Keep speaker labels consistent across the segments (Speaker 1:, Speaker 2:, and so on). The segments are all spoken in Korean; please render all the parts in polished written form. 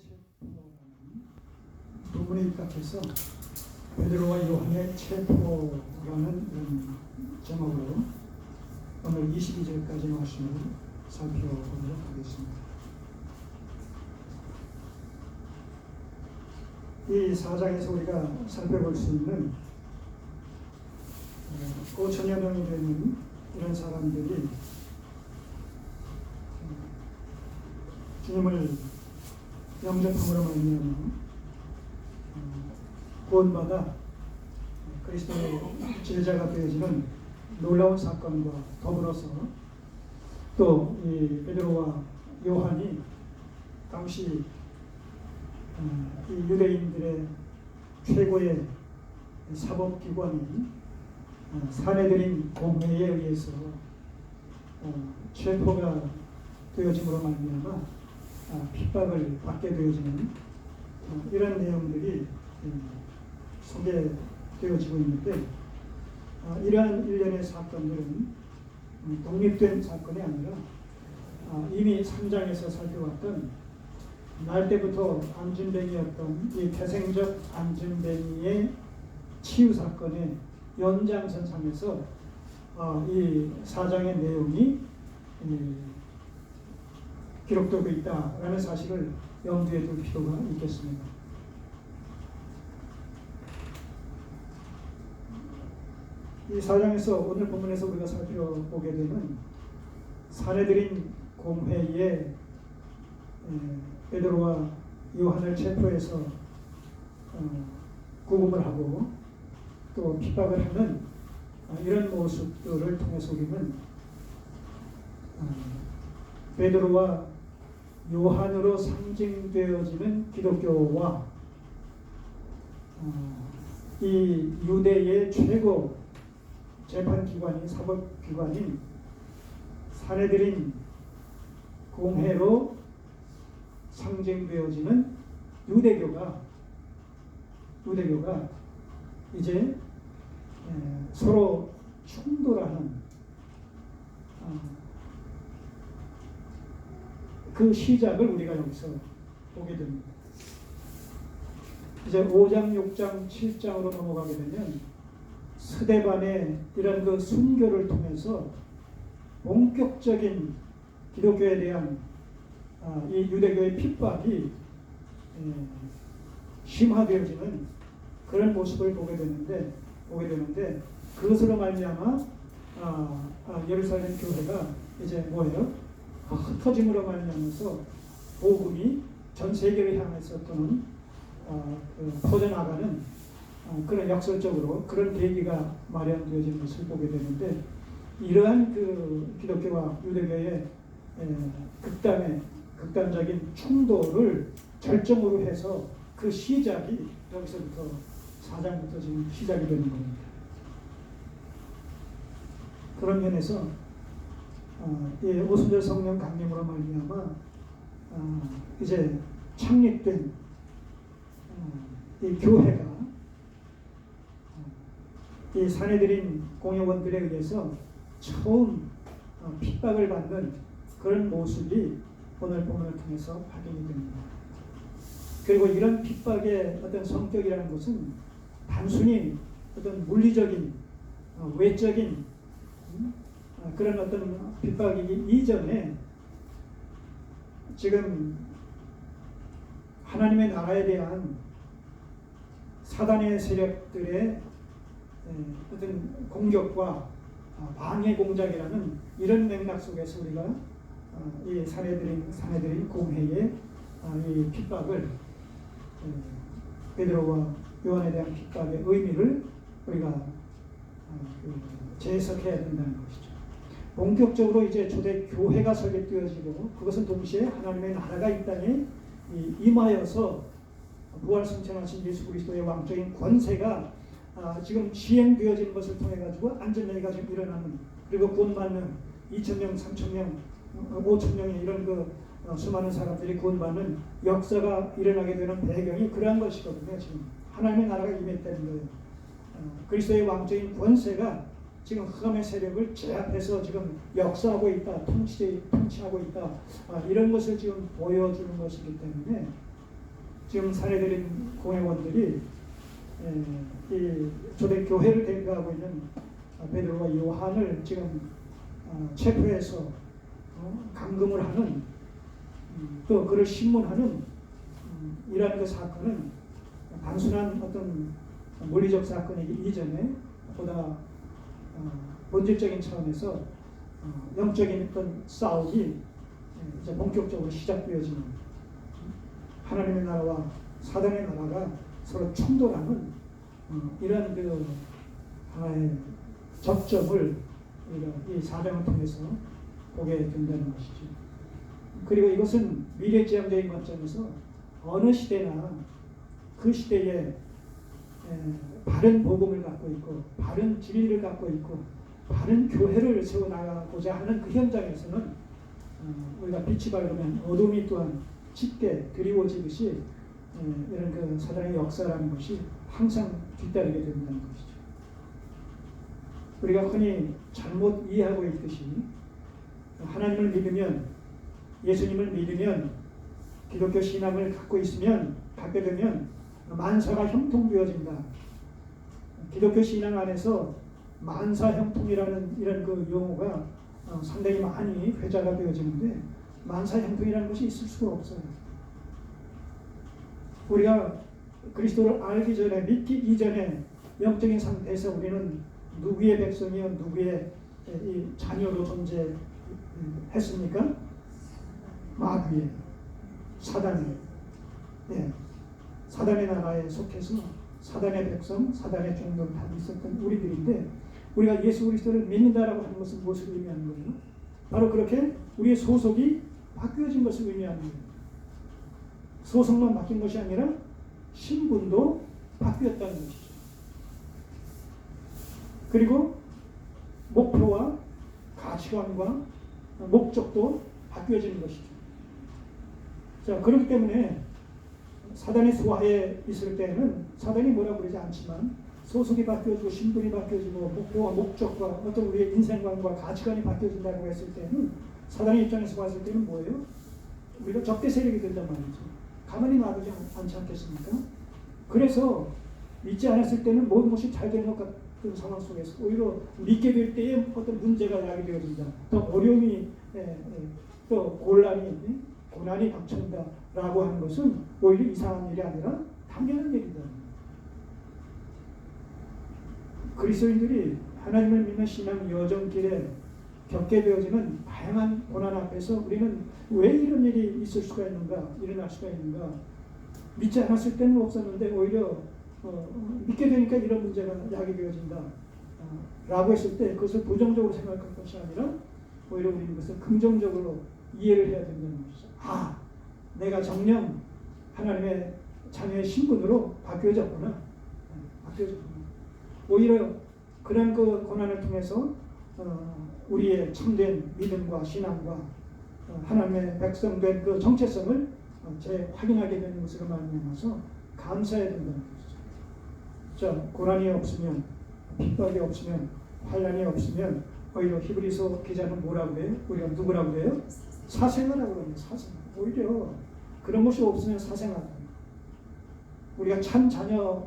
Speaker 1: 체포라는 본문에 입각해서 베드로와 요한의 체포라는 제목으로 오늘 22절까지 말씀을 살펴보도록 하겠습니다. 이 4장에서 우리가 살펴볼 수 있는 5천여 명이 되는 이런 사람들이 주님을 영접함으로 말미암아 구원받아 그리스도의 제자가 되어지는 놀라운 사건과 더불어서 또 이 베드로와 요한이 당시 이 유대인들의 최고의 사법기관인 산헤드린 공회에 의해서 체포가 되어짐으로 말미암아 핍박을 받게 되어지는 이런 내용들이 소개되어지고 있는데, 이러한 일련의 사건들은 독립된 사건이 아니라 이미 3장에서 살펴봤던 날 때부터 안진뱅이였던 이 태생적 안진뱅이의 치유 사건의 연장선상에서 이 4장의 내용이 기록되고 있다라는 사실을 염두에 둘 필요가 있겠습니다. 이 4장에서 오늘 본문에서 우리가 살펴보게 되는 산헤드린 공회의 베드로와 요한을 체포해서 구금을 하고 또 핍박을 하는 이런 모습들을 통해서 우리는 베드로와 요한으로 상징되어지는 기독교와 이 유대의 최고 재판기관인 사법기관인 산헤드린 공회로 상징되어지는 유대교가 이제 서로 충돌하는 그 시작을 우리가 여기서 보게 됩니다. 이제 5장, 6장, 7장으로 넘어가게 되면 스데반의 이런 그 순교를 통해서 본격적인 기독교에 대한 이 유대교의 핍박이 심화되어지는 그런 모습을 보게 되는데 그것으로 말미암아 예루살렘 교회가 이제 뭐예요? 흩어짐으로 말미암아서 복음이 전 세계를 향해서 또는 퍼져나가는 그런 역설적으로 그런 계기가 마련되어지는 것을 보게 되는데, 이러한 그 기독교와 유대교의 극단적인 충돌을 절정으로 해서 그 시작이 여기서부터 4장부터 지금 시작이 되는 겁니다. 그런 면에서 오순절 성령 강림으로 말미암아 이제 창립된 이 교회가 이 산헤드린 공회원들에 의해서 처음 핍박을 받는 그런 모습이 오늘 본문을 통해서 확인이 됩니다. 그리고 이런 핍박의 어떤 성격이라는 것은 단순히 어떤 물리적인 외적인 그런 어떤 핍박이기 이전에 지금 하나님의 나라에 대한 사단의 세력들의 어떤 공격과 방해 공작이라는 이런 맥락 속에서 우리가 이 산헤드린 공회의 이 핍박을 베드로와 요한에 대한 핍박의 의미를 우리가 재해석해야 된다는 것이죠. 본격적으로 이제 초대 교회가 설립되어지고 그것은 동시에 하나님의 나라가 이 땅에 임하여서 부활 승천하신 예수 그리스도의 왕적인 권세가 지금 시행되어지는 것을 통해 가지고 안전례가 지금 일어나는, 그리고 구원받는 2,000명, 3,000명, 5,000명의 이런 그 수많은 사람들이 구원받는 역사가 일어나게 되는 배경이 그러한 것이거든요. 지금 하나님의 나라가 임했다는 거예요. 그리스도의 왕적인 권세가 지금 흑암의 세력을 제압해서 지금 역사하고 있다, 통치하고 있다, 이런 것을 지금 보여주는 것이기 때문에 지금 사례드린 공회원들이 이 초대교회를 대표하고 있는 베드로와 요한을 지금 체포해서 감금을 하는 또 그를 신문하는 이러한 그 사건은 단순한 어떤 물리적 사건이기 이전에 보다 본질적인 차원에서 영적인 어떤 싸움이 이제 본격적으로 시작되어지는, 하나님의 나라와 사단의 나라가 서로 충돌하는 이런 그 하나의 접점을 우리가 이 사장을 통해서 보게 된다는 것이죠. 그리고 이것은 미래지향적인 관점에서 어느 시대나 그 시대에 바른 복음을 갖고 있고 바른 진리를 갖고 있고 바른 교회를 세워나가고자 하는 그 현장에서는 우리가 빛이 밝으면 어둠이 또한 짙게 드리워지듯이 이런 그 사단의 역사라는 것이 항상 뒤따르게 된다는 것이죠. 우리가 흔히 잘못 이해하고 있듯이 하나님을 믿으면, 예수님을 믿으면, 기독교 신앙을 갖게 되면 만사가 형통되어진다. 기독교 신앙 안에서 만사 형통이라는 이런 그 용어가 상당히 많이 회자가 되어지는데, 만사 형통이라는 것이 있을 수가 없어요. 우리가 그리스도를 알기 전에, 믿기 이전에 영적인 상태에서 우리는 누구의 백성이요, 누구의 이 자녀로 존재했습니까? 마귀의, 사단의, 사단의 나라에 속해서 사단의 백성, 사단의 종들을 다 있었던 우리들인데, 우리가 예수 그리스도를 믿는다라고 하는 것은 무엇을 의미하는 거예요? 바로 그렇게 우리의 소속이 바뀌어진 것을 의미하는 거예요. 소속만 바뀐 것이 아니라 신분도 바뀌었다는 것이죠. 그리고 목표와 가치관과 목적도 바뀌어지는 것이죠. 자, 그렇기 때문에 사단의 수하에 있을 때는 사단이 뭐라고 그러지 않지만 소속이 바뀌어지고 신분이 바뀌어지고 목표와 목적과 어떤 우리의 인생관과 가치관이 바뀌어진다고 했을 때는 사단의 입장에서 봤을 때는 뭐예요? 우리가 적대 세력이 된단 말이죠. 가만히 놔두지 않지 않겠습니까? 그래서 믿지 않았을 때는 모든 것이 잘 되는 것 같은 상황 속에서 오히려 믿게 될 때에 어떤 문제가 야기되어진다. 또 어려움이 또 고난이 닥쳐온다라고 하는 것은 오히려 이상한 일이 아니라 당연한 일이다. 그리스도인들이 하나님을 믿는 신앙 여정길에 겪게 되어지는 다양한 고난 앞에서 우리는 왜 이런 일이 있을 수가 있는가, 일어날 수가 있는가, 믿지 않았을 때는 없었는데 오히려 믿게 되니까 이런 문제가 야기되어진다 라고 했을 때 그것을 부정적으로 생각할 것이 아니라 오히려 우리는 그것을 긍정적으로 이해를 해야 된다는 것이죠. 내가 정녕 하나님의 자녀의 신분으로 바뀌어졌구나. 오히려 그런 그 고난을 통해서 우리의 참된 믿음과 신앙과 하나님의 백성된 그 정체성을 재확인하게 되는 것으로 말미암아서 감사해야 된다는 것이죠. 자, 고난이 없으면, 핍박이 없으면, 환난이 없으면 오히려 히브리서 기자는 뭐라고 해요? 우리가 누구라고 해요? 사생아라고 합니다. 사생아. 오히려 그런 것이 없으면 사생아다. 우리가 참 자녀의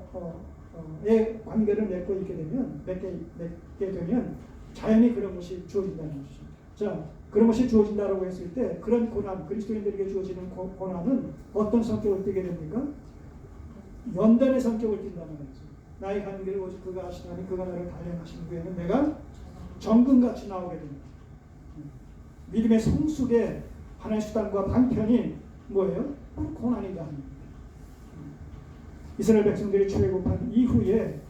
Speaker 1: 관계를 맺고 있게 되면, 맺게 되면 자연히 그런 것이 주어진다는 것이죠. 자, 그런 것이 주어진다고 했을 때 그런 고난, 그리스도인들에게 주어지는 고난은 어떤 성격을 띠게 됩니까? 연단의 성격을 띈다는 거죠. 나의 가는 길을 오직 그가 아시나니 그가 나를 단련하신 후에는 내가 정금같이 나오게 됩니다. 믿음의 성숙의 하나의 수단과 방편이 뭐예요? 고난이다. 이스라엘 백성들이 출애굽한 이후에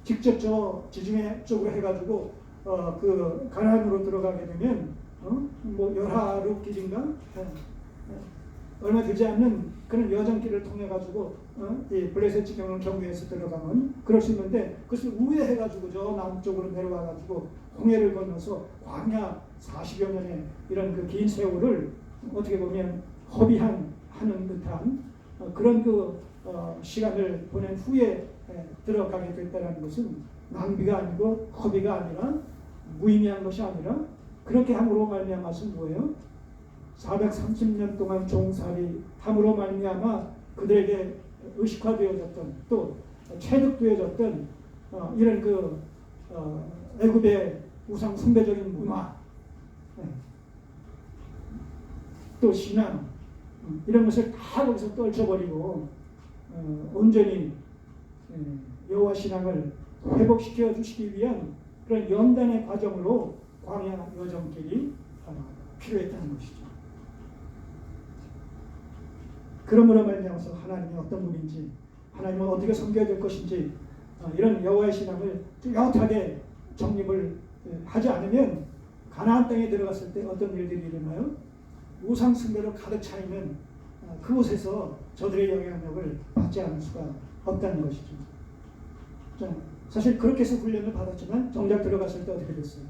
Speaker 1: 직접 지중해 쪽으로 해가지고 그 가나안으로 들어가게 되면 열하루 길인가 얼마 되지 않는 그런 여정길을 통해 가지고 이 블레셋 지경을 경유해서 들어가면 그럴 수 있는데 그것을 우회해가지고 저 남쪽으로 내려와가지고 홍해를 건너서 광야 40여 년의 이런 그 긴 세월을 어떻게 보면 허비하는 듯한 그런 그 시간을 보낸 후에 들어가게 됐다는 것은 낭비가 아니고 허비가 아니라 무의미한 것이 아니라 그렇게 함으로 말미암아서 뭐예요? 430년 동안 종살이 함으로 말미암아 그들에게 의식화되어졌던 또 체득되어졌던 이런 애굽의 우상 숭배적인 문화, 또 신앙 이런 것을 다 거기서 떨쳐버리고 온전히 여호와 신앙을 회복시켜 주시기 위한 그런 연단의 과정으로 광야 여정길이 필요했다는 것이죠. 그러므로 말미암아서 하나님이 어떤 분인지, 하나님은 어떻게 섬겨야 될 것인지 이런 여호와의 신앙을 뚜렷하게 정립을 하지 않으면 가나안 땅에 들어갔을 때 어떤 일들이 일어나요? 우상 숭배로 가득 차 있는 그곳에서 저들의 영향력을 받지 않을 수가 없다는 것이죠. 사실 그렇게 해서 훈련을 받았지만 정작 들어갔을 때 어떻게 됐어요?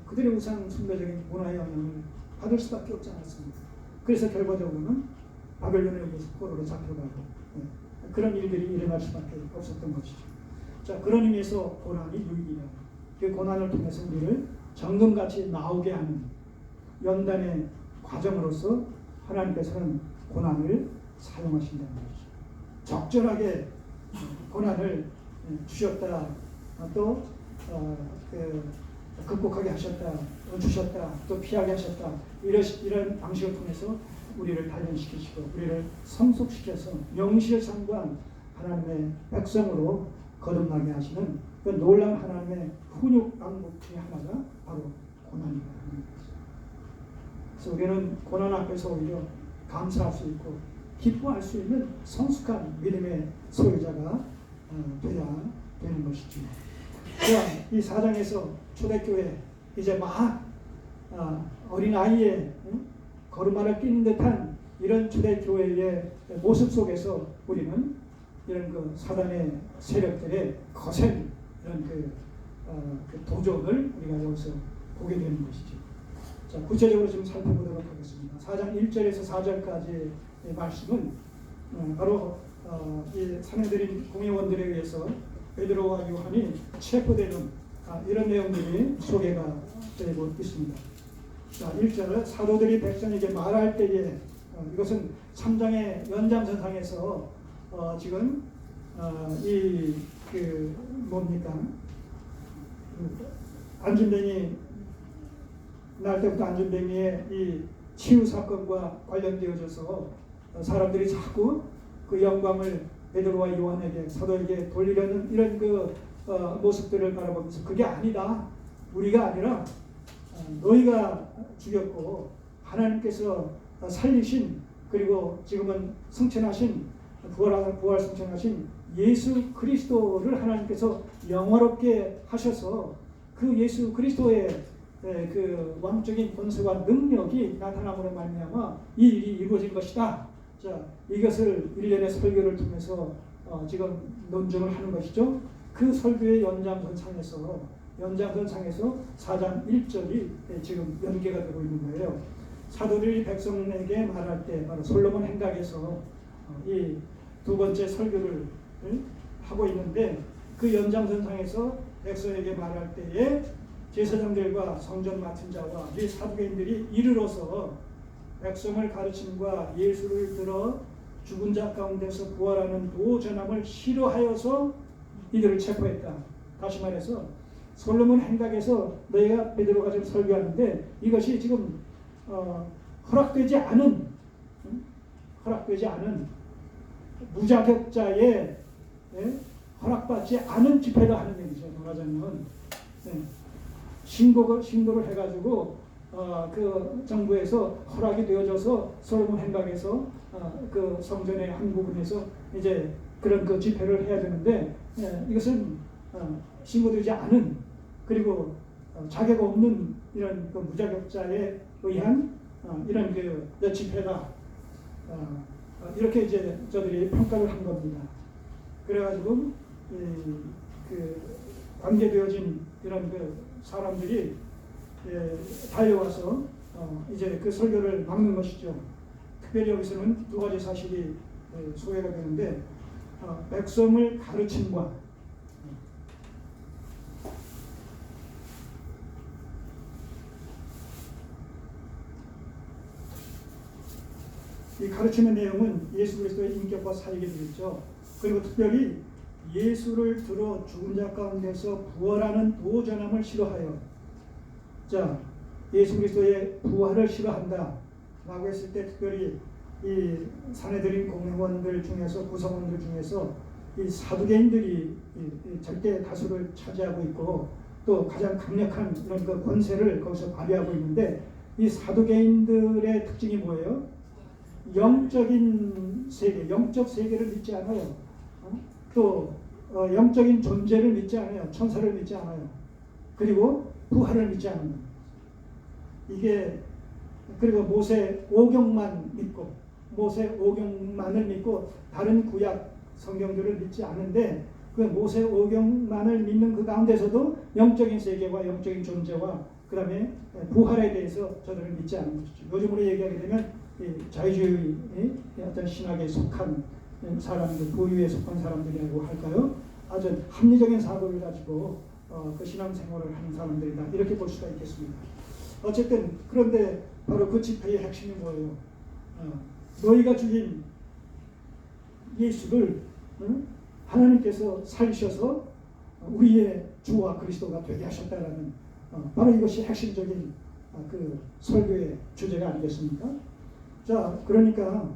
Speaker 1: 그들의 우상 숭배적인 문화의 영향을 받을 수밖에 없지 않았습니다. 그래서 결과적으로는 바벨론에 의해서 포로로 잡혀가고 그런 일들이 일어날 수밖에 없었던 것이죠. 자, 그런 의미에서 고난이 유익이다. 그 고난을 통해서 우리를 정금같이 나오게 하는 연단의 과정으로서 하나님께서는 고난을 사용하신다는 것이죠. 적절하게 고난을 주셨다, 또 극복하게 하셨다, 주셨다, 또 피하게 하셨다, 이런 방식을 통해서 우리를 단련시키시고 우리를 성숙시켜서 명실상부한 하나님의 백성으로 거듭나게 하시는 그 놀라운 하나님의 훈육 방법 중에 하나가 바로 고난이다. 그래서 우리는 고난 앞에서 오히려 감사할 수 있고 기뻐할 수 있는 성숙한 믿음의 소유자가 되어야 되는 것이죠. 이 4장에서 초대교회 이제 막 어린아이의 걸음마를 뛰는 듯한 이런 초대교회의 모습 속에서 우리는 이런 사단의 세력들의 거센 이런 도전을 우리가 여기서 보게 되는 것이죠. 자, 구체적으로 좀 살펴보도록 하겠습니다. 4장 1절에서 4절까지의 말씀은 바로 이 상해드린 공회원들에 의해서 베드로와 요한이 체포되는 이런 내용들이 소개가 되고 있습니다. 자, 1절 사도들이 백성에게 말할 때에 이것은 3장의 연장선상에서 지금 안진뱅이 날 때부터 안진뱅이의 이 치유 사건과 관련되어져서 사람들이 자꾸 그 영광을 베드로와 요한에게 사도에게 돌리려는 이런 모습들을 바라보면서 그게 아니다. 우리가 아니라 너희가 죽였고 하나님께서 살리신 그리고 지금은 승천하신 부활 승천하신 예수 그리스도를 하나님께서 영화롭게 하셔서 그 예수 그리스도의 그 왕적인 권세와 능력이 나타남으로 말미암아 이 일이 이루어진 것이다. 자, 이것을 일련의 설교를 통해서 지금 논증을 하는 것이죠. 그 설교의 연장선상에서 4장 1절이 지금 연계가 되고 있는 거예요. 사도들이 백성에게 말할 때 바로 솔로몬 행각에서 이 두 번째 설교를 하고 있는데 그 연장선상에서 백성에게 말할 때에 제사장들과 성전 맡은 자와 이 사두개인들이 이르러서 백성을 가르침과 예수를 들어 죽은 자 가운데서 부활하는 도 전함을 싫어하여서 이들을 체포했다. 다시 말해서 솔로몬 행각에서 너희가 베드로가 지금 설교하는데 이것이 지금 허락되지 않은 무자격자의 허락받지 않은 집회다 하는 얘기죠. 말하자면 신고를 해가지고 그 정부에서 허락이 되어져서 솔로몬 행각에서 그 성전의 한 부분에서 이제 그런 그 집회를 해야 되는데 이것은 신고되지 않은 그리고 자격 없는 이런 그 무자격자에 의한 이런 그 집회다. 이렇게 이제 저들이 평가를 한 겁니다. 그래가지고 그 관계되어진 이런 그 사람들이 달려와서 이제 그 설교를 막는 것이죠. 특별히 여기서는 두 가지 사실이 소개가 되는데 백성을 가르침과 이 가르침의 내용은 예수 그리스도의 인격과 사역이 되겠죠. 그리고 특별히 예수를 들어 죽은 자 가운데서 부활하는 도전함을 싫어하여, 자, 예수 그리스도의 부활을 싫어한다 라고 했을 때 특별히 이 사내들인 공회원들 중에서, 구성원들 중에서 이 사두개인들이 절대 다수를 차지하고 있고 또 가장 강력한 이런 그 권세를 거기서 발휘하고 있는데, 이 사두개인들의 특징이 뭐예요? 영적인 세계, 영적 세계를 믿지 않아요. 또 영적인 존재를 믿지 않아요. 천사를 믿지 않아요. 그리고 부활을 믿지 않는다. 이게, 그리고 모세 오경만 믿고, 모세 오경만을 믿고 다른 구약 성경들을 믿지 않는데, 그 모세 오경만을 믿는 그 가운데서도 영적인 세계와 영적인 존재와 그 다음에 부활에 대해서 저들을 믿지 않는 것이죠. 요즘으로 얘기하게 되면 자유주의 어떤 신학에 속한 사람들, 부유에 속한 사람들이라고 할까요? 아주 합리적인 사고를 가지고 그 신앙생활을 하는 사람들이다, 이렇게 볼 수가 있겠습니다. 어쨌든 그런데 바로 그 집회의 핵심이 뭐예요? 너희가 죽인 예수를 하나님께서 살리셔서 우리의 주와 그리스도가 되게 하셨다라는, 바로 이것이 핵심적인 그 설교의 주제가 아니겠습니까? 자, 그러니까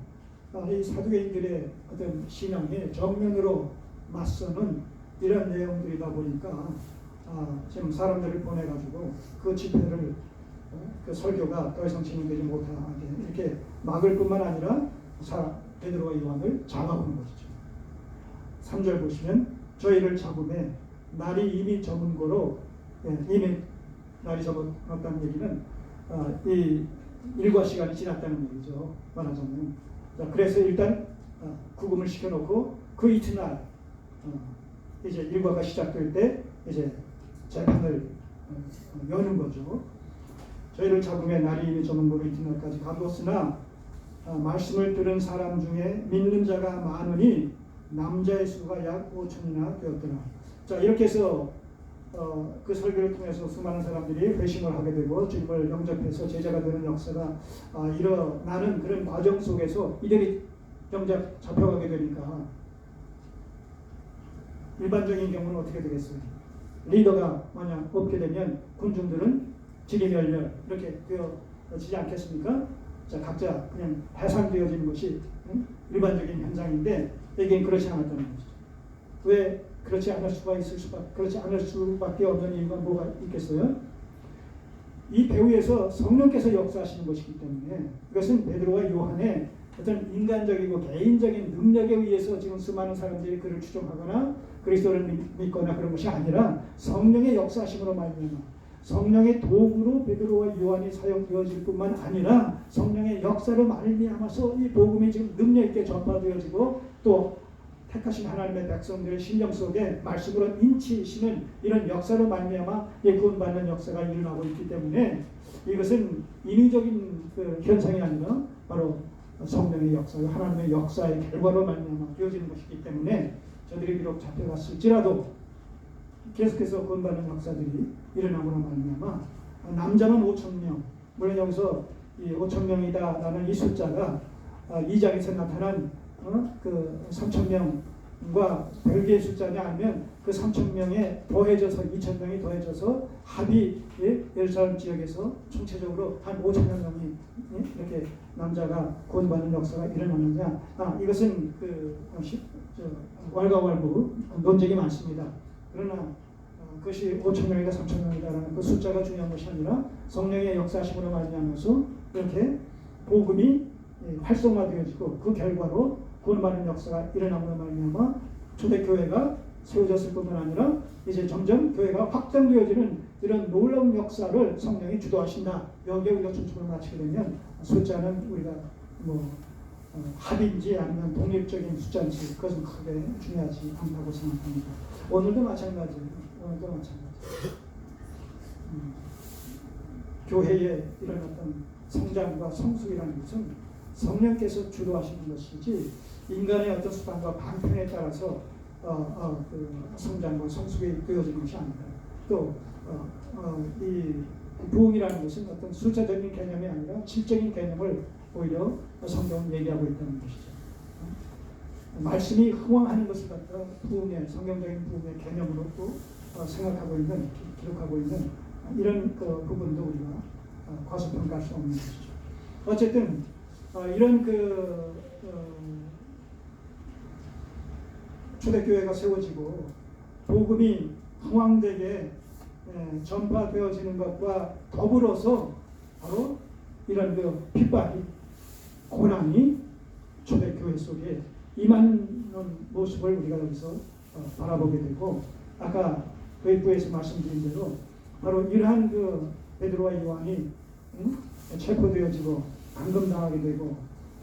Speaker 1: 이 사두개인들의 어떤 신앙에 정면으로 맞서는 이런 내용들이다 보니까 지금 사람들을 보내가지고 그 집회를, 그 설교가 더 이상 진행되지 못하게 이렇게 막을 뿐만 아니라 베드로와 요한을 잡아오는 것이죠. 3절 보시면 저희를 잡음에 날이 이미 저문 거로, 이미 날이 저물었다는 얘기는 이 일과 시간이 지났다는 얘기죠. 말하자면. 자, 그래서 일단 구금을 시켜놓고 그 이튿날 이제 일과가 시작될 때 이제 재판을 여는 거죠. 저희를 잡음에 날이 이미 저문 거로 이튿날까지 가두었으나 말씀을 들은 사람 중에 믿는 자가 많으니 남자의 수가 약 5천이나 되었더라. 자, 이렇게 해서 그 설교를 통해서 수많은 사람들이 회심을 하게 되고 주님을 영접해서 제자가 되는 역사가 일어나는 그런 과정 속에서 이들이 정작 잡혀가게 되니까 일반적인 경우는 어떻게 되겠어요? 리더가 만약 없게 되면 군중들은 지리멸렬 이렇게 되어지지 않겠습니까? 자, 각자 그냥 해산되어지는 것이 일반적인 현상인데, 여기는 그렇지 않았다는 것이죠. 왜 그렇지 않을 수밖에 없는 이유가 뭐가 있겠어요? 이 배후에서 성령께서 역사하시는 것이기 때문에, 이것은 베드로와 요한의 어떤 인간적이고 개인적인 능력에 의해서 지금 수많은 사람들이 그를 추종하거나 그리스도를 믿거나 그런 것이 아니라 성령의 역사하심으로 말미암아, 성령의 도구로 베드로와 요한이 사용되어질 뿐만 아니라 성령의 역사로 말미암아서 이 복음이 지금 능력 있게 전파되어지고 또 택하신 하나님의 백성들의 심령 속에 말씀으로 인치시는 이런 역사로 말미암아 구원받는 역사가 일어나고 있기 때문에, 이것은 인위적인 그 현상이 아니라 바로 성령의 역사, 하나님의 역사의 결과로 말미암아 되어지는 것이기 때문에 저들이 비록 잡혀갔을지라도 계속해서 구원받는 역사들이 일어나고나 말미암아 남자만 5,000명, 물론 여기서 이 5,000명이다라는 이 숫자가 2장에서 나타난 그 3,000명과 별개의 숫자냐, 아니면 그 3,000명에 더해져서 2,000명이 더해져서 합이 예루살렘 지역에서 총체적으로 한 5,000명이 이렇게 남자가 구원받는 역사가 일어나느냐, 이것은 왈가왈부 논쟁이 많습니다. 그러나 그것이 5,000명이다 3,000명이다라는 그 숫자가 중요한 것이 아니라 성령의 역사심으로 말미암아서 이렇게 복음이 활성화되어지고 그 결과로 구원받는 역사가 일어남으로 말미암아 초대교회가 세워졌을 뿐만 아니라 이제 점점 교회가 확장되어지는 이런 놀라운 역사를 성령이 주도하신다. 여기에 우리가 중심을 맞추게 되면 숫자는 우리가 합인지 아니면 독립적인 숫자인지 그것은 크게 중요하지 않다고 생각합니다. 오늘도 마찬가지예요. 교회에 일어났던 성장과 성숙이라는 것은 성령께서 주도하시는 것이지 인간의 어떤 수단과 방편에 따라서 그 성장과 성숙이 되어지는 것이 아니다. 또 이 부흥이라는 것은 어떤 숫자적인 개념이 아니라 질적인 개념을 오히려 성경은 얘기하고 있다는 것이죠. 말씀이 흥황하는 것을 갖다 부흥의 성경적인 부흥의 개념으로 또 생각하고 있는 기록하고 있는 이런 그 부분도 우리가 과소평가할 수 없는 것이죠. 어쨌든 이런 초대교회가 세워지고 복음이 흥황되게 전파되어지는 것과 더불어서 바로 이런 그 핍박이 고난이 초대교회 속에 임하는 모습을 우리가 여기서 바라보게 되고 아까 도입부에서 말씀드린 대로 바로 이러한 그 베드로와 요한이 체포되어지고 감금당하게 되고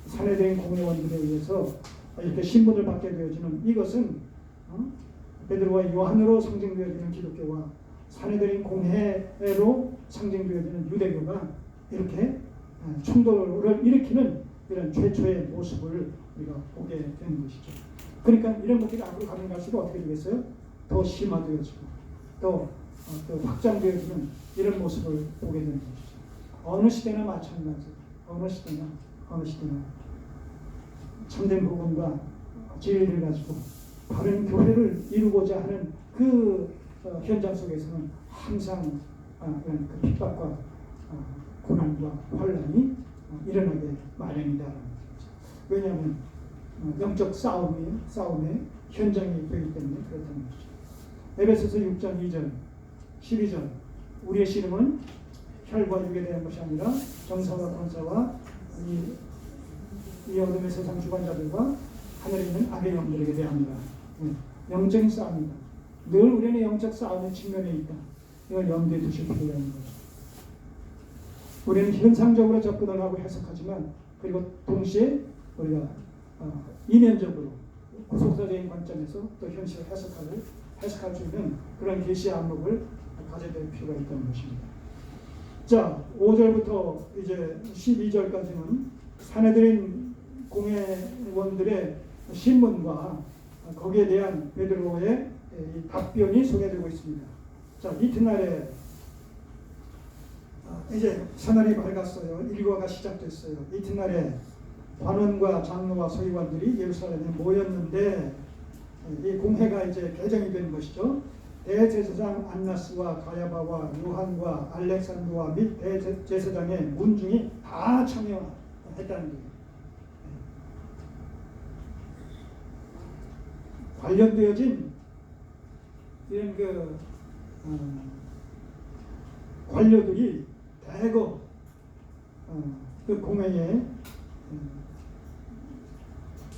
Speaker 1: 산해된 공회원들에 의해서 이렇게 신분을 받게 되어지는 이것은 베드로와 요한으로 상징되어지는 기독교와 산해된 공회로 상징되어지는 유대교가 이렇게 충돌을 일으키는 이런 최초의 모습을 우리가 보게 되는 것이죠. 그러니까 이런 것들이 앞으로 가면 갈수록 어떻게 되겠어요? 더 심화되어지고 또 확장되어지는 이런 모습을 보게 되는 것이죠. 어느 시대나 마찬가지. 어느 시대나 참된 복음과 진리를 가지고 바른 교회를 이루고자 하는 그 현장 속에서는 항상 그런 그 핍박과 고난과 환란이 일어나게 마련이다. 왜냐하면 영적 싸움의 현장이 되기 때문에 그렇다는 것이죠. 에베소서 6장 2절 12절 우리의 씨름은 혈과 육에 대한 것이 아니라 정사와 권사와 이 어둠의 세상 주관자들과 하늘에 있는 악의 영들에게 대합니다. 영적인 싸움이다. 늘 우리는 영적 싸움의 측면에 있다. 이걸 염두에 두실 필요가 있는 거죠. 우리는 현상적으로 접근을 하고 해석하지만 그리고 동시에 우리가 이면적으로 구속사적인 관점에서 또 현실을 해석할 수 있는 그런 계시의 안목을 가져야 될 필요가 있다는 것입니다. 자, 5절부터 이제 12절까지는 사내들인 공회원들의 신문과 거기에 대한 베드로의 답변이 소개되고 있습니다. 자, 이튿날에 이제 새날이 밝았어요. 일과가 시작됐어요. 이튿날에 관원과 장로와 서기관들이 예루살렘에 모였는데 이 공회가 이제 개정이 되는 것이죠. 대제사장 안나스와 가야바와 요한과 알렉산더와 및 대제사장의 문중이 다 참여했다는 거예요. 관련되어진 이런 그 관료들이 대거 그 공회에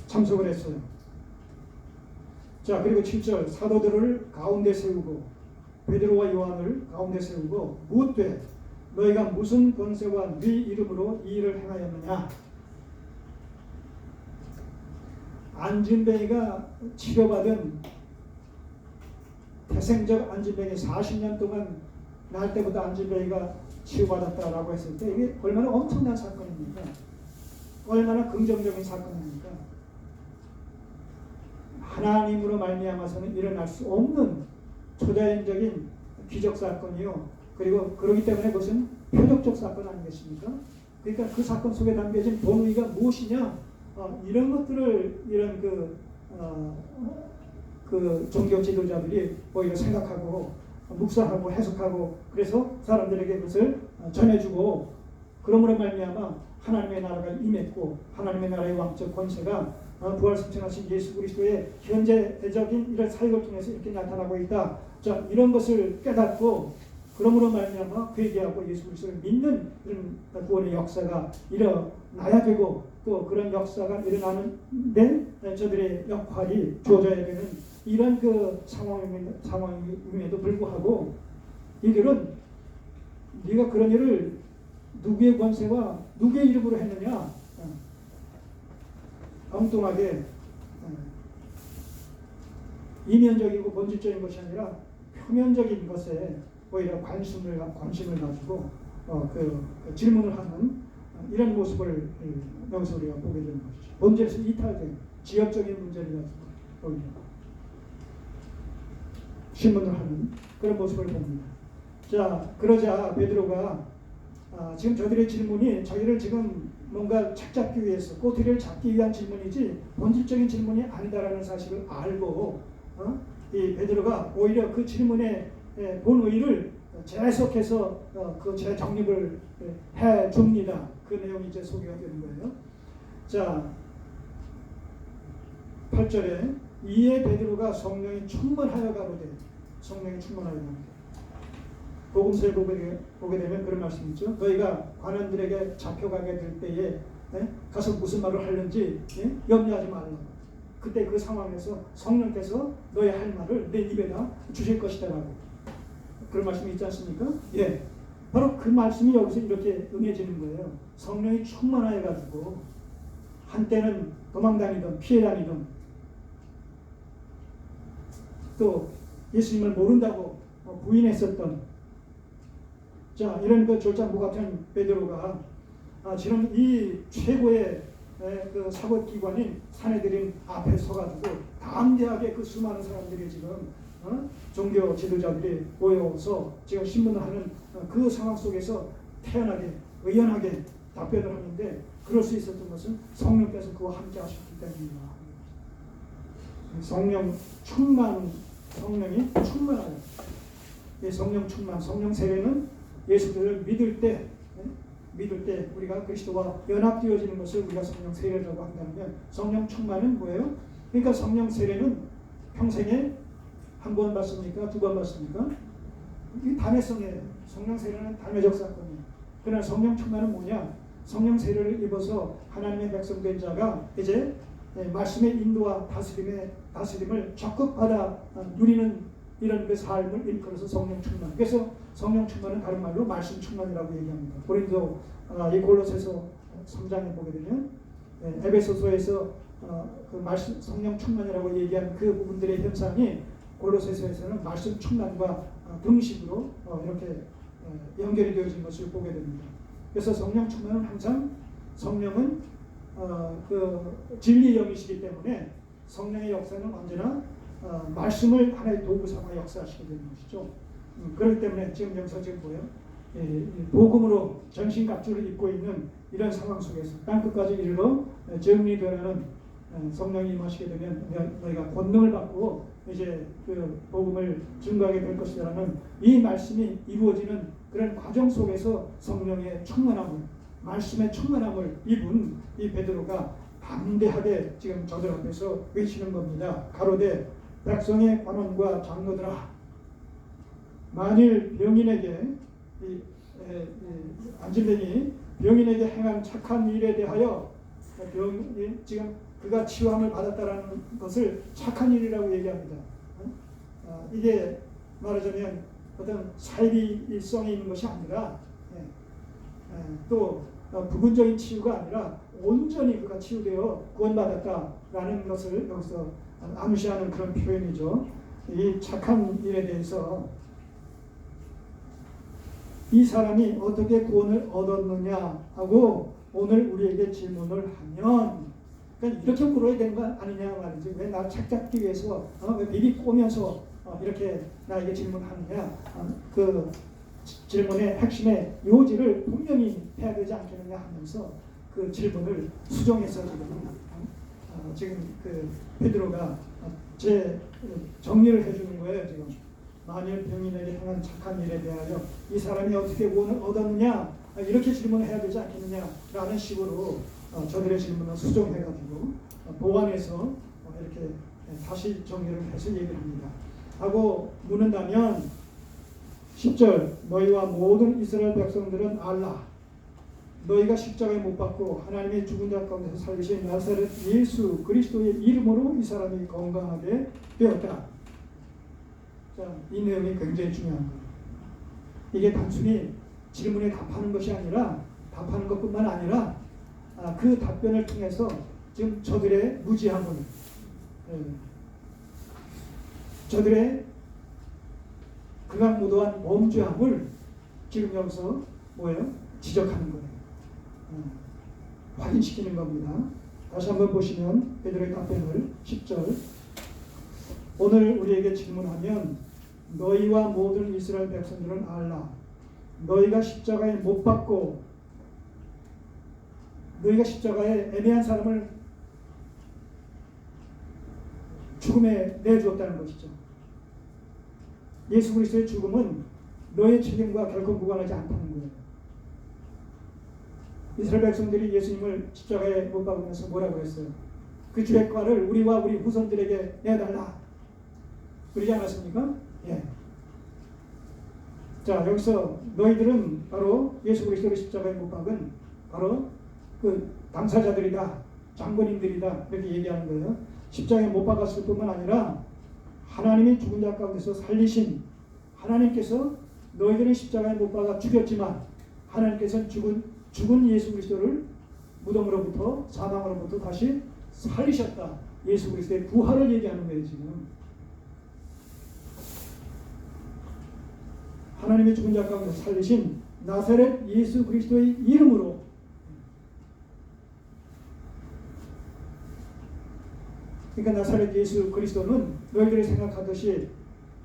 Speaker 1: 참석을 했어요. 자, 그리고 7절 사도들을 가운데 세우고 베드로와 요한을 가운데 세우고 묻되 너희가 무슨 권세와 네 이름으로 이 일을 행하였느냐. 안진뱅이가 치료받은 태생적 안진뱅이 40년 동안 날 때부터 안진뱅이가 치유받았다라고 했을 때 이게 얼마나 엄청난 사건입니까? 얼마나 긍정적인 사건입니까? 하나님으로 말미암아서는 일어날 수 없는 초자연적인 기적 사건이요. 그리고 그러기 때문에 그것은 표적적 사건 아니겠습니까? 그러니까 그 사건 속에 담겨진 본의가 무엇이냐? 이런 것들을 이런 그 종교 지도자들이 오히려 생각하고 묵상하고 해석하고 그래서 사람들에게 그것을 전해주고 그러므로 말미암아 하나님의 나라가 임했고 하나님의 나라의 왕적 권세가 부활승천하신 예수 그리스도의 현재적인 이런 사역을 통해서 이렇게 나타나고 있다. 자, 이런 것을 깨닫고 그러므로 말미암아 회개하고 예수 그리스도를 믿는 이런 구원의 역사가 일어나야 되고 또 그런 역사가 일어나는데 저들의 역할이 주어져야 되는 이런 그 상황임에도 불구하고 이들은 네가 그런 일을 누구의 권세와 누구의 이름으로 했느냐 엉뚱하게 이면적이고 본질적인 것이 아니라 표면적인 것에 오히려 관심을 가지고 그 질문을 하는 이런 모습을 여기서 우리가 보게 되는 것이죠. 본질에서 이탈된 지역적인 문제를 가지고 오히려 신문을 하는 그런 모습을 봅니다. 자, 그러자 베드로가 지금 저들의 질문이 저희를 지금 뭔가 착잡기 위해서 꼬투리를 잡기 위한 질문이지 본질적인 질문이 아니다라는 사실을 알고 이 베드로가 오히려 그 질문의 본의를 재해석해서 그 재정립을 해 줍니다. 그 내용이 이제 소개가 되는 거예요. 자, 8절에 이에 베드로가 성령이 충만하여 가로되 성령이 충만하여 가로되 복음서에 보게 되면 그런 말씀이 있죠. 너희가 관원들에게 잡혀가게 될 때에 가서 무슨 말을 하는지 염려하지 말라. 그때 그 상황에서 성령께서 너의 할 말을 내 입에다 주실 것이다라고 그런 말씀이 있지 않습니까? 예, 바로 그 말씀이 여기서 이렇게 응해지는 거예요. 성령이 충만하여 가지고 한때는 도망다니던 피해 다니던 또 예수님을 모른다고 부인했었던 자, 이런 그 졸장부 같은 베드로가 지금 이 최고의 그 사법기관인 사내들인 앞에 서가지고 담대하게 그 수많은 사람들이 지금 종교 지도자들이 모여서 지금 신문을 하는 그 상황 속에서 태연하게 의연하게 답변을 하는데 그럴 수 있었던 것은 성령께서 그와 함께 하셨기 때문입니다. 성령 충만, 성령이 충만하여 이 성령 충만, 성령 세례는 예수를 믿을 때 우리가 그리스도와 연합되어지는 것을 우리가 성령 세례라고 한다면 성령 충만은 뭐예요? 그러니까 성령 세례는 평생에 한 번 받습니까? 두 번 받습니까? 이게 단회성이에요. 성령 세례는 단회적 사건이에요. 그러나 성령 충만은 뭐냐? 성령 세례를 입어서 하나님의 백성된 자가 이제 말씀의 인도와 다스림을 적극 받아 누리는 이런 그 삶을 일컬어서 성령 충만. 그래서 성령 충만은 다른 말로 말씀 충만이라고 얘기합니다. 고린도 이 골로새서 3장에 보게 되면 에베소서에서 그 말씀 성령 충만이라고 얘기한 그 부분들의 현상이 골로새서에서는 말씀 충만과 등식으로 이렇게 연결이 되어진 것을 보게 됩니다. 그래서 성령 충만은 항상 성령은 그 진리의 영이시기 때문에 성령의 역사는 언제나 말씀을 하나의 도구 삼아 역사하시게 되는 것이죠. 그렇기 때문에 지금 여기서 지금 뭐예요? 복음으로 전신갑주를 입고 있는 이런 상황 속에서 땅끝까지 이르러 정리되는 성령이 임하시게 되면 너희가 권능을 받고 이제 그 복음을 증거하게 될 것이라는 이 말씀이 이루어지는 그런 과정 속에서 성령의 충만함을 말씀의 충만함을 입은 이 베드로가 담대하게 지금 저들 앞에서 외치는 겁니다. 가로되 백성의 관원과 장로들아 만일 병인에게 안진뱅이 병인에게 행한 착한 일에 대하여 지금 그가 치유함을 받았다라는 것을 착한 일이라고 얘기합니다. 이게 말하자면 어떤 사이비 일성이 있는 것이 아니라 또 부분적인 치유가 아니라 온전히 그가 치유되어 구원받았다라는 것을 여기서 암시하는 그런 표현이죠. 이 착한 일에 대해서 이 사람이 어떻게 구원을 얻었느냐 하고 오늘 우리에게 질문을 하면 그러니까 이렇게 물어야 되는 거 아니냐 말이지. 왜 나 착잡기 위해서 왜 비비 꼬면서 이렇게 나에게 질문하느냐. 그 질문의 핵심의 요지를 분명히 해야 되지 않겠느냐 하면서 그 질문을 수정해서 지금 그 베드로가 정리를 해주는 거예요. 지금 만일 병인에게 행한 착한 일에 대하여 이 사람이 어떻게 구원을 얻었느냐 이렇게 질문을 해야 되지 않겠느냐라는 식으로 저들의 질문을 수정해가지고 보완해서 이렇게 다시 정리를 해서 얘기를 합니다. 하고 묻는다면 10절 너희와 모든 이스라엘 백성들은 알라 너희가 십자가에 못 박고 하나님의 죽은 자 가운데서 살리신 나사렛 예수 그리스도의 이름으로 이 사람이 건강하게 되었다. 자, 이 내용이 굉장히 중요한 거예요. 이게 단순히 질문에 답하는 것이 아니라 답하는 것뿐만 아니라 그 답변을 통해서 지금 저들의 무지함을 저들의 극악무도한 범죄함을 지금 여기서 뭐예요? 지적하는 거예요. 확인시키는 겁니다. 다시 한번 보시면 베드로의 답변을 10절 오늘 우리에게 질문하면 너희와 모든 이스라엘 백성들은 알라 너희가 십자가에 못 박고 너희가 십자가에 애매한 사람을 죽음에 내주었다는 것이죠. 예수 그리스도의 죽음은 너의 책임과 결코 무관하지 않다는 거예요. 이스라엘 백성들이 예수님을 십자가에 못 박으면서 뭐라고 했어요? 그 죄과를 우리와 우리 후손들에게 내달라. 그러지 않았습니까? 예. 자, 여기서 너희들은 바로 예수 그리스도를 십자가에 못 박은 바로 그 당사자들이다, 장본인들이다, 이렇게 얘기하는 거예요. 십자가에 못 박았을 뿐만 아니라 하나님이 죽은 자 가운데서 살리신 하나님께서 너희들은 십자가에 못 박아 죽였지만 하나님께서는 죽은 예수 그리스도를 무덤으로부터 사망으로부터 다시 살리셨다. 예수 그리스도의 부활을 얘기하는 거예요. 지금 하나님의 죽은 자 가운데 살리신 나사렛 예수 그리스도의 이름으로, 그러니까 나사렛 예수 그리스도는 너희들이 생각하듯이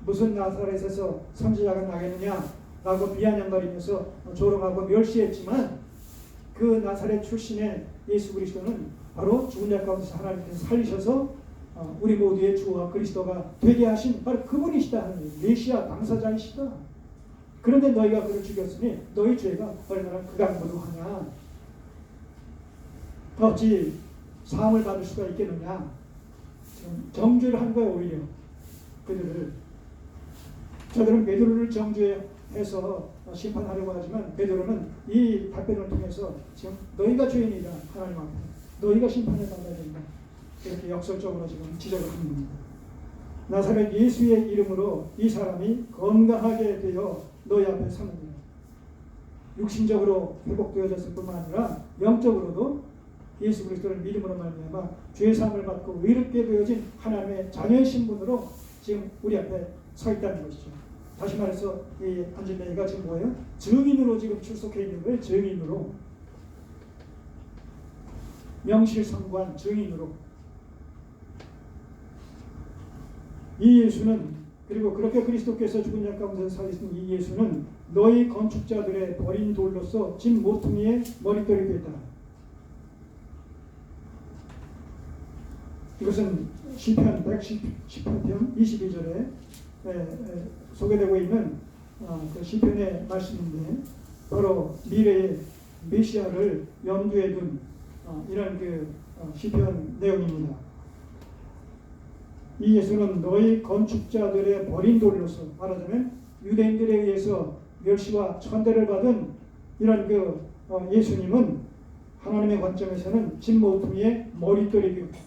Speaker 1: 무슨 나사렛에서 선지자가 나겠느냐라고 비아냥거리면서 조롱하고 멸시했지만 그 나사렛 출신의 예수 그리스도는 바로 죽은 자 가운데서 하나님께서 살리셔서 우리 모두의 주와 그리스도가 되게 하신 바로 그분이시다 하는 거예요. 메시아 당사자이시다. 그런데 너희가 그를 죽였으니 너희 죄가 얼마나 극악무도하냐. 어찌 사함을 받을 수가 있겠느냐. 정죄를 한 거예요. 오히려 그들을. 저들은 베드로를 정죄해서 심판하려고 하지만 베드로는 이 답변을 통해서 지금 너희가 죄인이다. 하나님 앞에 너희가 심판을 받아야 된다. 이렇게 역설적으로 지금 지적을 하는 겁니다. 나사렛 예수의 이름으로 이 사람이 건강하게 되어 너희 앞에 서느니라. 육신적으로 회복되어졌을 뿐만 아니라 영적으로도 예수 그리스도를 믿음으로 말미암아 죄사함을 받고 의롭게 되어진 하나님의 자녀의 신분으로 지금 우리 앞에 서 있다는 것이죠. 다시 말해서 이 안진뱅이가 지금 뭐예요? 증인으로 지금 출석해 있는 거예요. 증인으로. 명실상부한 증인으로. 이 예수는, 그리고 그렇게 그리스도께서 죽은 자 가운데서 살리신 이 예수는 너희 건축자들의 버린 돌로서 진 모퉁이의 머릿돌이 되었다. 이것은 시편 110편 22절에 소개되고 있는 그 시편의 말씀인데, 바로 미래의 메시아를 염두에 둔 이런 그 시편 내용입니다. 이 예수는 너희 건축자들의 버린 돌로서, 말하자면 유대인들에 의해서 멸시와 천대를 받은 이런 그 예수님은 하나님의 관점에서는 진모퉁이의 머릿돌이 되었다.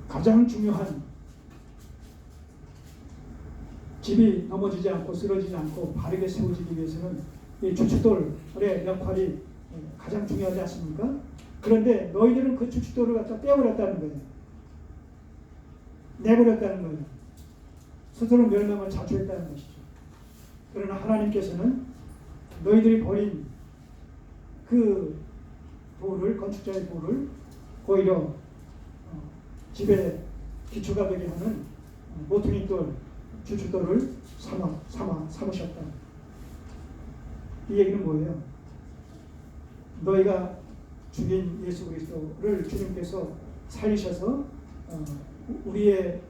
Speaker 1: 가장 중요한, 집이 넘어지지 않고 쓰러지지 않고 바르게 세워지기 위해서는 이 주춧돌의 역할이 가장 중요하지 않습니까? 그런데 너희들은 그 주춧돌을 갖다 떼어버렸다는 거예요. 내버렸다는 거예요. 스스로 멸망을 자초했다는 것이죠. 그러나 하나님께서는 너희들이 버린 그 돌을, 건축자의 돌을 오히려 집에 기초가 되게 하는 모퉁이돌, 주춧돌을 삼으셨다. 이 얘기는 뭐예요? 너희가 죽인 예수 그리스도를 주님께서 살리셔서 우리의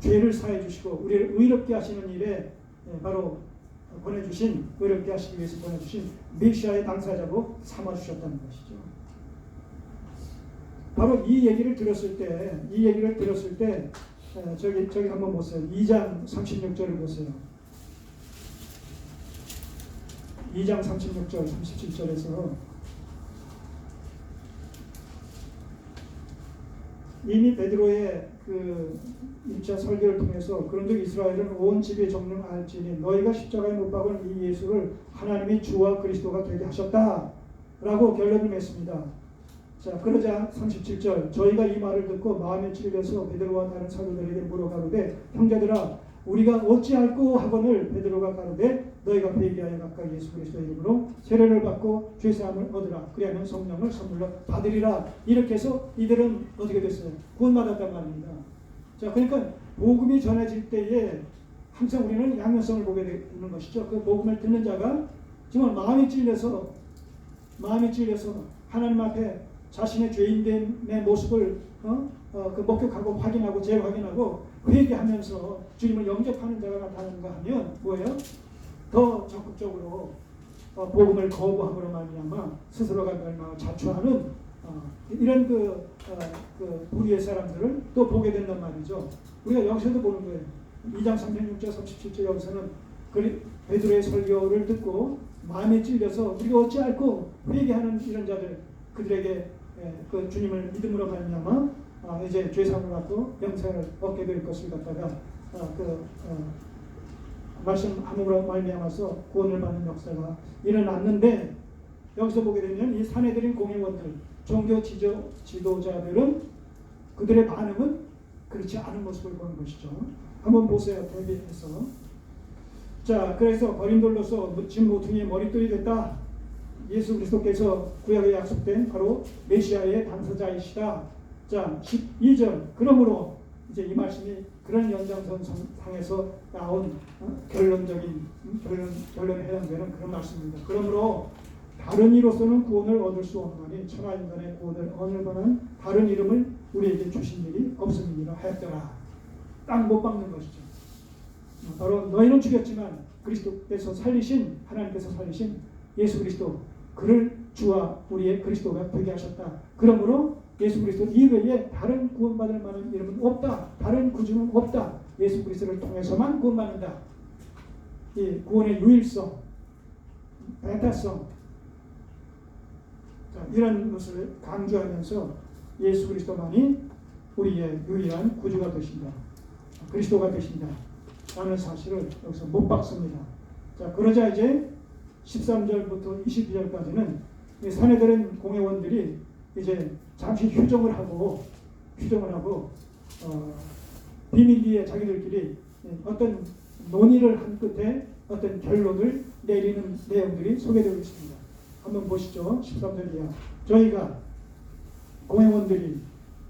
Speaker 1: 죄를 사해 주시고 우리를 의롭게 하시는 일에 바로 보내주신, 의롭게 하시기 위해서 보내주신 메시아의 당사자로 삼아주셨다는 것이죠. 바로 이 얘기를 들었을 때 저기 한번 보세요. 2장 36절을 보세요. 2장 36절 37절에서 이미 베드로의 그 1차 설교를 통해서 그런즉 이스라엘은 온 집의 정령 알지니 너희가 십자가에 못 박은 이 예수를 하나님이 주와 그리스도가 되게 하셨다라고 결론을 맺습니다. 자, 그러자 37절 저희가 이 말을 듣고 마음에 찔려서 베드로와 다른 사도들에게 물어가로되 형제들아 우리가 어찌할꼬 하거늘 베드로가 가로되 너희가 회개하여 각각 예수 그리스도의 이름으로 세례를 받고 죄사함을 얻으라. 그리하면 성령을 선물로 받으리라. 이렇게 해서 이들은 어떻게 됐어요? 구원받았단 말입니다. 자, 그러니까 복음이 전해질 때에 항상 우리는 양면성을 보게 되는 것이죠. 그 복음을 듣는 자가 정말 마음이 찔려서 하나님 앞에 자신의 죄인됨의 모습을 그 목격하고 확인하고 재확인하고 회개하면서 주님을 영접하는 자가 나타나는가 하면 뭐예요? 더 적극적으로 복음을 거부함으로 말미암아 스스로가 멸망을 자초하는 이런 그 우리의 사람들을 또 보게 된단 말이죠. 우리가 여기서도 보는 거예요. 2장 36절 37절 여기서는 베드로의 설교를 듣고 마음에 찔려서 우리가 어찌할꼬 회개하는 이런 자들 그들에게 그 주님을 믿음으로 말미암아 이제 죄사함을 받고 영생을 얻게 될 것을 갖다가 말씀함으로 말미암아서 구원을 받는 역사가 일어났는데 여기서 보게 되면 이 사내들인 공회원들 종교 지도자들은 그들의 반응은 그렇지 않은 모습을 보는 것이죠. 한번 보세요. 대비해서. 자, 그래서 거린돌로서 진 모퉁이의 머릿돌이 됐다. 예수 그리스도께서 구약에 약속된 바로 메시아의 당사자이시다. 자, 12절. 그러므로 이제 이 말씀이 그런 연장선상에서 나온 결론적인 결론에 해당되는 그런 말씀입니다. 그러므로 다른 이로서는 구원을 얻을 수 없나니 천하 인간의 구원을 얻을 만한 다른 이름을 우리에게 주신 일이 없음이니라 하였더라. 딱 못 박는 것이죠. 바로 너희는 죽였지만 그리스도께서 살리신 하나님께서 살리신 예수 그리스도 그를 주와 우리의 그리스도가 되게 하셨다. 그러므로 예수 그리스도 이외에 다른 구원받을 만한 이름은 없다. 다른 구주는 없다. 예수 그리스도를 통해서만 구원받는다. 이 구원의 유일성, 배타성 이런 것을 강조하면서 예수 그리스도만이 우리의 유일한 구주가 되신다. 그리스도가 되신다. 라는 사실을 여기서 못 박습니다. 자, 그러자 이제 13절부터 22절까지는 사내들은 공회원들이 이제 잠시 휴정을 하고 비밀리에 자기들끼리 어떤 논의를 한 끝에 어떤 결론을 내리는 내용들이 소개되고 있습니다. 한번 보시죠. 13절이야. 저희가 공회원들이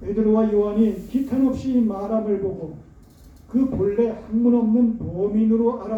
Speaker 1: 베드로와 요한이 기탄 없이 말함을 보고 그 본래 학문 없는 범인으로 알아